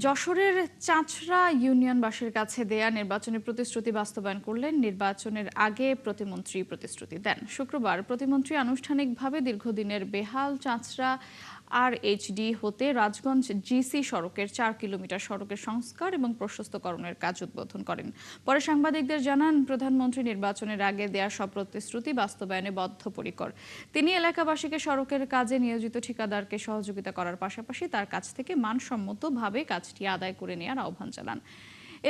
যশোরের চাঁচড়া ইউনিয়নবাসীর কাছে দেয়া নির্বাচনী প্রতিশ্রুতি বাস্তবায়ন করলেন নির্বাচনের আগে প্রতিমন্ত্রী প্রতিশ্রুতি দেন। শুক্রবার প্রতিমন্ত্রী আনুষ্ঠানিকভাবে দীর্ঘদিনের বেহাল চাঁচড়া RHD হতে রাজগঞ্জ GC সড়কের ৪ কিলোমিটার সড়কের সংস্কার এবং প্রশস্তকরণের কাজ উদ্বোধন করেন। পরে সাংবাদিকদের জানান, প্রধানমন্ত্রী নির্বাচনের আগে দেয়া সব প্রতিশ্রুতি বাস্তবায়নে বদ্ধপরিকর। তিনি এলাকাবাসীকে সড়কের কাজে নিয়োজিত ঠিকাদারকে সহযোগিতা করার পাশাপাশি তার কাছ থেকে মানসম্মতভাবে কাজটি আদায় করে নেওয়ার আহ্বান জানান।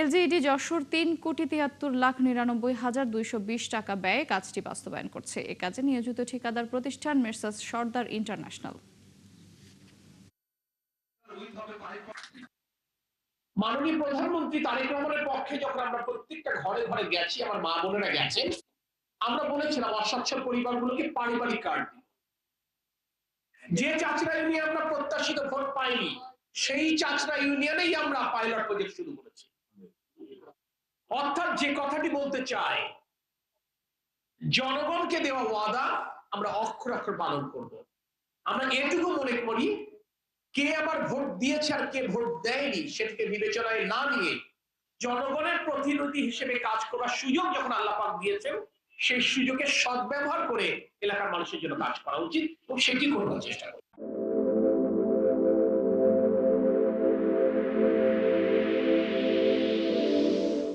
LGED যশোর ৩,৭৩,৯৯,২২০ টাকা ব্যয়ে কাজটি বাস্তবায়ন করছে। এ কাজে নিয়োজিত ঠিকাদার প্রতিষ্ঠান মেসার্স সর্দার ইন্টারন্যাশনাল। মাননীয় প্রধানমন্ত্রী তারেক রহমানের পক্ষে যখন আমরা প্রত্যেকটা ঘরে ঘরে গেছি, আমার মা বোনেরা গেছেন, আমরা বলেছিলাম অসচ্ছল পরিবারগুলোকে পারিবারিক কার্ড দিন। যে চাচড়া ইউনিয়ন আমরা প্রত্যাশিত ভোট পাইনি, সেই চাচড়া ইউনিয়নেই আমরা পাইলট প্রজেক্ট শুরু করেছি। অর্থাৎ যে কথাটি বলতে চাই, জনগণকে দেওয়া ওয়াদা আমরা অক্ষর অক্ষর পালন করব। আমরা এটুকু মনে করি, কে আবার ভোট দিয়েছে আর কে ভোট দেয়নি সেটাকে বিবেচনায় না নিয়ে জনগণের প্রতিনিধি হিসেবে কাজ করার সুযোগ যখন আল্লাহ পাক দিয়েছেন, সেই সুযোগের সদ্ব্যবহার করে এলাকার মানুষের জন্য কাজ করা উচিত এবং সেটি করবার চেষ্টা করব।